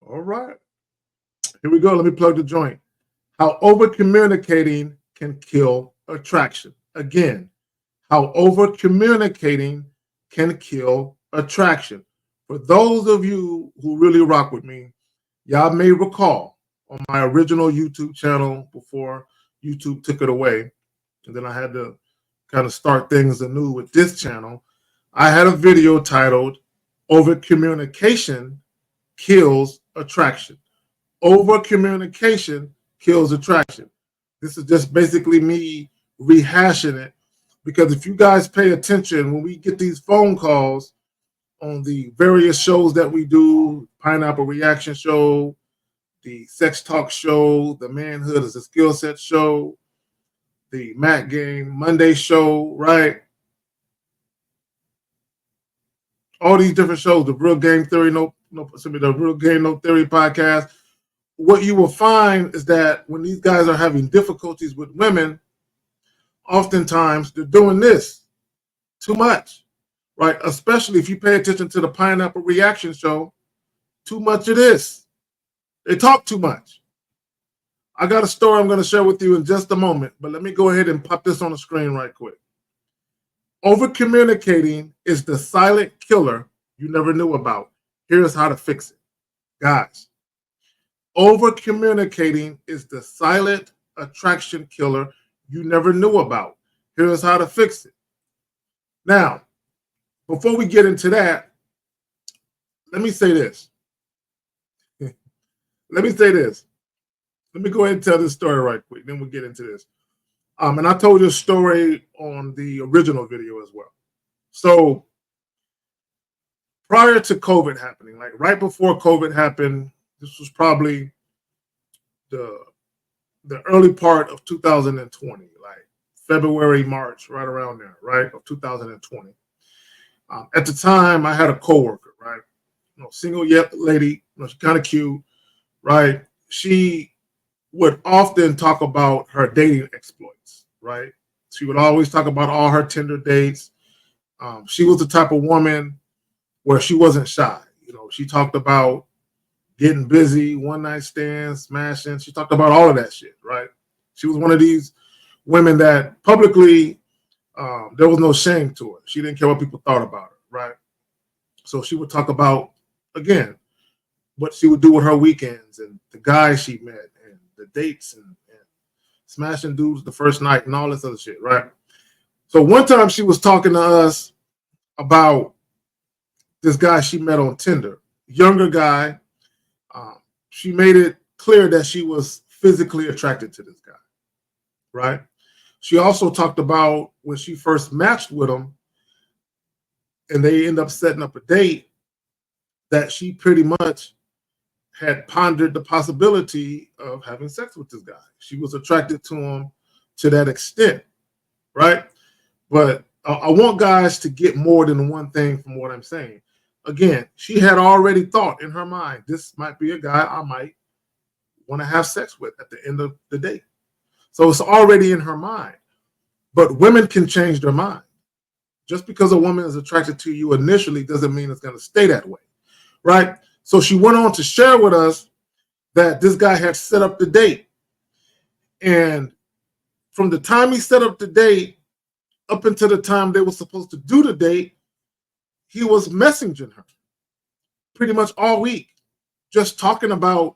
All right. Here we go. Let me plug the joint. How over communicating can kill attraction. Again, how over communicating can kill attraction. For those of you who really rock with me, y'all may recall on my original YouTube channel before YouTube took it away, and then I had to kind of start things anew with this channel. I had a video titled Over Communication Kills Attraction. Over communication kills attraction. This is just basically me rehashing it, because if you guys pay attention, when we get these phone calls on the various shows that we do, Pineapple Reaction Show, the Sex Talk Show, the Manhood is a Skill Set Show, the Mac Game Monday Show, right? All these different shows, the Real Game Theory, the Real Game No Theory podcast. What you will find is that when these guys are having difficulties with women, oftentimes they're doing this too much, right? Especially if you pay attention to the Pineapple Reaction Show, too much of this. They talk too much. I got a story I'm going to share with you in just a moment, but let me go ahead and pop this on the screen right quick. Over communicating is the silent killer you never knew about. Here's how to fix it. Guys, over communicating is the silent attraction killer you never knew about. Here's how to fix it. Now, before we get into that, let me say this. Let me go ahead and tell this story right quick. Then we'll get into this. And I told this story on the original video as well. So prior to COVID happening, like right before COVID happened, this was probably the early part of 2020, like February, March, right around there, right, of 2020. At the time, I had a coworker, right, single lady, she's kind of cute, right. She would often talk about her dating exploits, right. She would always talk about all her Tinder dates. She was the type of woman where she wasn't shy. She talked about getting busy, one night stands, smashing. She talked about all of that shit, right? She was one of these women that publicly, there was no shame to her. She didn't care what people thought about her, right? So she would talk about, again, what she would do with her weekends and the guys she met and the dates and smashing dudes the first night and all this other shit, right? So one time she was talking to us about this guy she met on Tinder, younger guy. She made it clear that she was physically attracted to this guy, right? She also talked about when she first matched with him and they end up setting up a date, that she pretty much had pondered the possibility of having sex with this guy. She was attracted to him to that extent, right? But I want guys to get more than one thing from what I'm saying. Again, she had already thought in her mind, this might be a guy I might want to have sex with at the end of the day. So it's already in her mind. But women can change their mind. Just because a woman is attracted to you initially doesn't mean it's going to stay that way, right? So she went on to share with us that this guy had set up the date. And from the time he set up the date up until the time they were supposed to do the date, he was messaging her pretty much all week, just talking about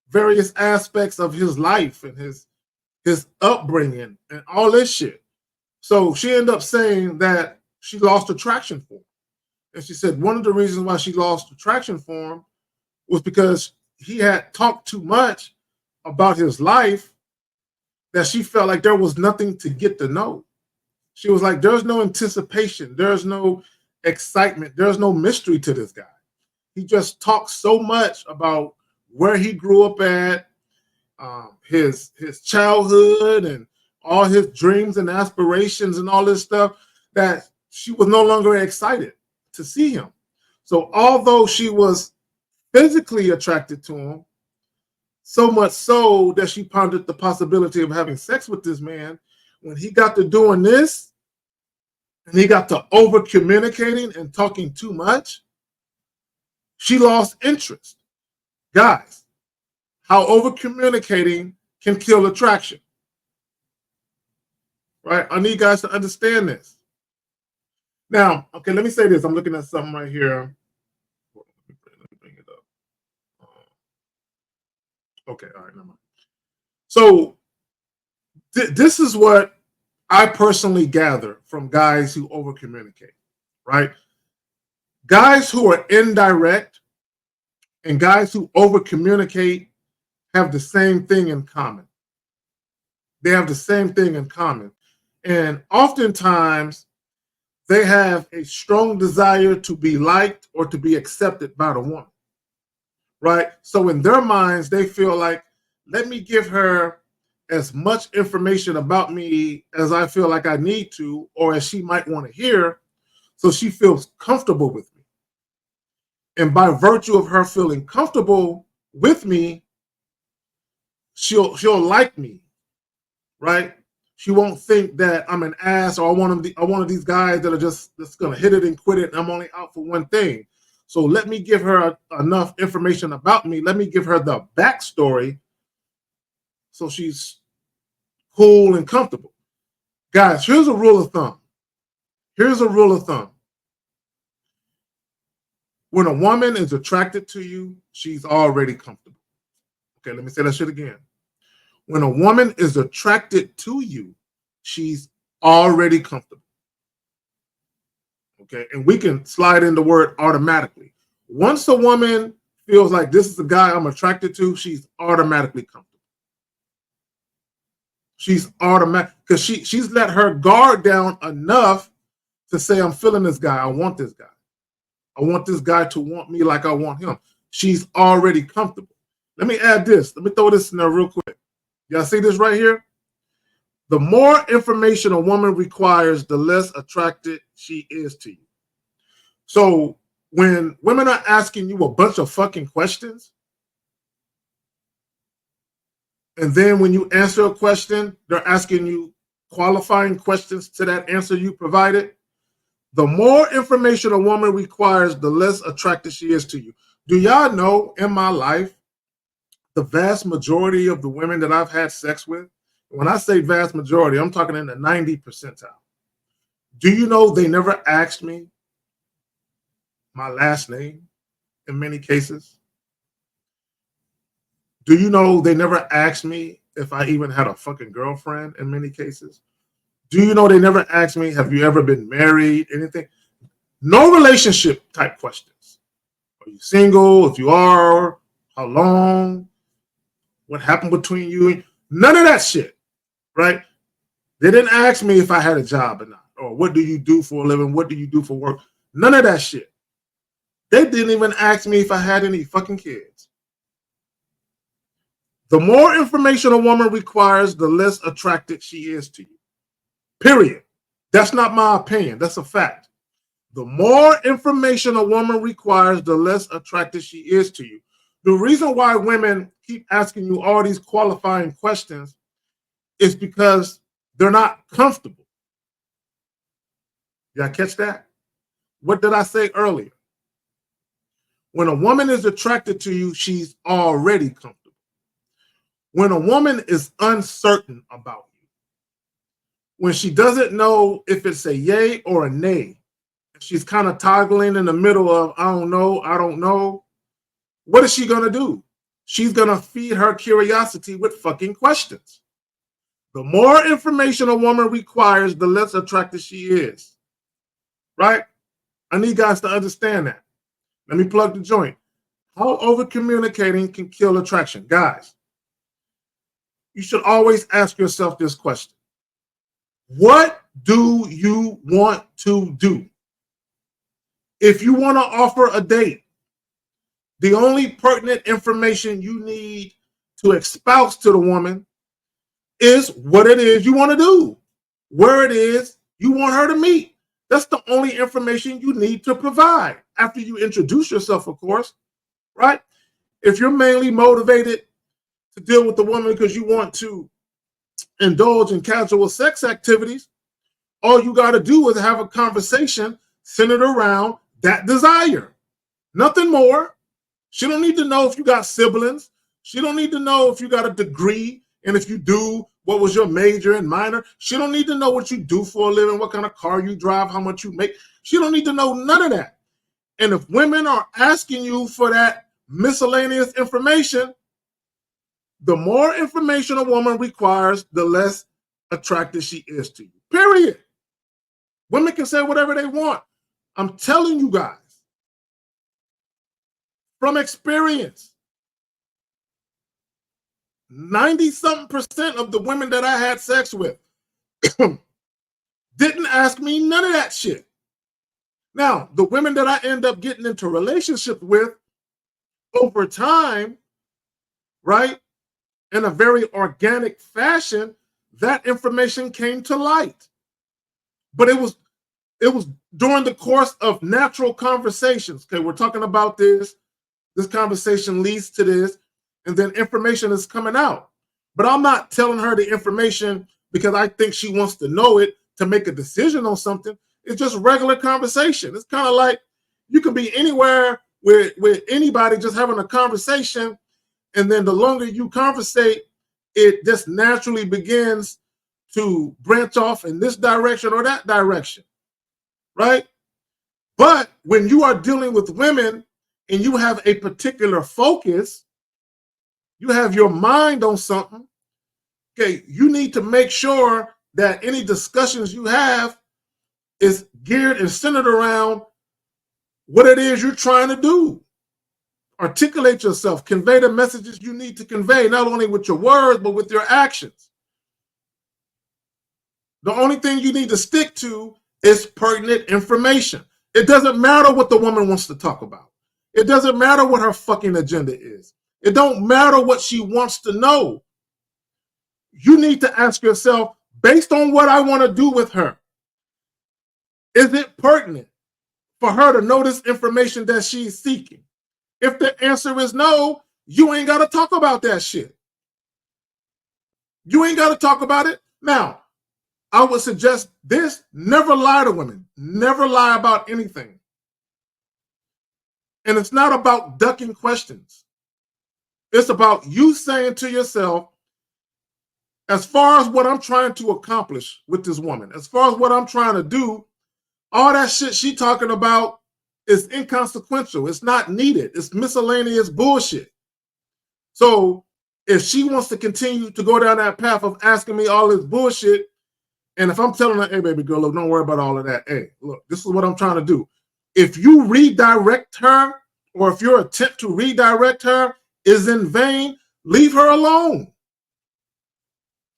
various aspects of his life and his upbringing and all this shit. So she ended up saying that she lost attraction for him. And she said one of the reasons why she lost attraction for him was because he had talked too much about his life, that she felt like there was nothing to get to know. She was like, there's no anticipation. There's no excitement. There's no mystery to this guy. He just talks so much about where he grew up at, his childhood and all his dreams and aspirations and all this stuff, that she was no longer excited to see him. So although she was physically attracted to him, so much so that she pondered the possibility of having sex with this man, when he got to doing this, and he got to over communicating and talking too much, she lost interest. Guys, how over communicating can kill attraction. Right? I need guys to understand this. Now, okay, let me say this. I'm looking at something right here. Let me bring it up. Okay, all right, never mind. So this is what I personally gather from guys who over communicate, right? Guys who are indirect and guys who over communicate have the same thing in common. They have the same thing in common. And oftentimes they have a strong desire to be liked or to be accepted by the woman, right? So in their minds, they feel like, let me give her as much information about me as I feel like I need to, or as she might want to hear, so she feels comfortable with me. And by virtue of her feeling comfortable with me, she'll like me, right? She won't think that I'm an ass or one of these guys that are just gonna hit it and quit it. And I'm only out for one thing. So let me give her enough information about me. Let me give her the backstory so she's cool and comfortable. Guys, here's a rule of thumb. Here's a rule of thumb. When a woman is attracted to you, she's already comfortable. Okay, let me say that shit again. When a woman is attracted to you, she's already comfortable. Okay, and we can slide in the word automatically. Once a woman feels like this is the guy I'm attracted to, she's automatically comfortable. She's automatic because she's let her guard down enough to say, I'm feeling this guy. I want this guy. I want this guy to want me like I want him. She's already comfortable. Let me add this. Let me throw this in there real quick. Y'all see this right here? The more information a woman requires, the less attracted she is to you. So when women are asking you a bunch of fucking questions, and then when you answer a question, they're asking you qualifying questions to that answer you provided, the more information a woman requires, the less attracted she is to you. Do y'all know in my life, the vast majority of the women that I've had sex with, when I say vast majority, I'm talking in the 90 percentile. Do you know they never asked me my last name in many cases? Do you know they never asked me if I even had a fucking girlfriend in many cases? Do you know they never asked me, have you ever been married, anything? No relationship type questions. Are you single? If you are, how long? What happened between you? None of that shit, right? They didn't ask me if I had a job or not, or what do you do for a living? What do you do for work? None of that shit. They didn't even ask me if I had any fucking kids. The more information a woman requires, the less attracted she is to you. Period. That's not my opinion. That's a fact. The more information a woman requires, the less attracted she is to you. The reason why women keep asking you all these qualifying questions is because they're not comfortable. Y'all catch that? What did I say earlier? When a woman is attracted to you, she's already comfortable. When a woman is uncertain about you, when she doesn't know if it's a yay or a nay, she's kind of toggling in the middle of, I don't know, what is she going to do? She's going to feed her curiosity with fucking questions. The more information a woman requires, the less attractive she is. Right? I need guys to understand that. Let me plug the joint. How over-communicating can kill attraction. Guys, you should always ask yourself this question. What do you want to do? If you want to offer a date, the only pertinent information you need to espouse to the woman is what it is you want to do, where it is you want her to meet. That's the only information you need to provide after you introduce yourself, of course, right? If you're mainly motivated to deal with the woman because you want to indulge in casual sex activities, all you got to do is have a conversation centered around that desire. Nothing more, She don't need to know if you got siblings. She don't need to know if you got a degree, and if you do, what was your major and minor. She don't need to know what you do for a living, what kind of car you drive, how much you make. She don't need to know none of that. And if women are asking you for that miscellaneous information, the more information a woman requires, the less attracted she is to you. Period. Women can say whatever they want. I'm telling you guys, from experience, 90-something% of the women that I had sex with didn't ask me none of that shit. Now, the women that I end up getting into relationships with over time, right, in a very organic fashion, that information came to light. But it was during the course of natural conversations. Okay, we're talking about this. This conversation leads to this, and then information is coming out. But I'm not telling her the information because I think she wants to know it to make a decision on something. It's just regular conversation. It's kind of like you can be anywhere with anybody just having a conversation, and then the longer you conversate, it just naturally begins to branch off in this direction or that direction, right? But when you are dealing with women and you have a particular focus, you have your mind on something, okay, you need to make sure that any discussions you have is geared and centered around what it is you're trying to do. Articulate yourself, convey the messages you need to convey, not only with your words, but with your actions. The only thing you need to stick to is pertinent information. It doesn't matter what the woman wants to talk about. It doesn't matter what her fucking agenda is. It don't matter what she wants to know. You need to ask yourself, based on what I want to do with her, is it pertinent for her to know this information that she's seeking? If the answer is no, you ain't got to talk about that shit. You ain't got to talk about it. Now, I would suggest this: never lie to women. Never lie about anything. And it's not about ducking questions. It's about you saying to yourself, as far as what I'm trying to accomplish with this woman, as far as what I'm trying to do, all that shit she talking about is inconsequential. It's not needed. It's miscellaneous bullshit. So if she wants to continue to go down that path of asking me all this bullshit, and if I'm telling her, hey, baby girl, look, don't worry about all of that. Hey, look, this is what I'm trying to do. If you redirect her, or if your attempt to redirect her is in vain, leave her alone.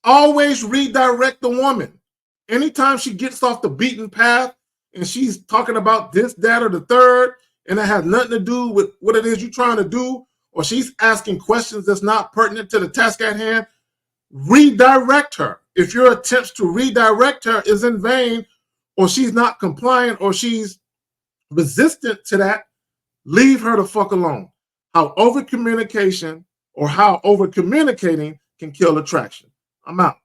Always redirect the woman. Anytime she gets off the beaten path and she's talking about this, that, or the third, and it has nothing to do with what it is you're trying to do, or she's asking questions that's not pertinent to the task at hand, redirect her. If your attempts to redirect her is in vain, or she's not compliant, or she's resistant to that, leave her the fuck alone. How over-communication or how over-communicating can kill attraction. I'm out.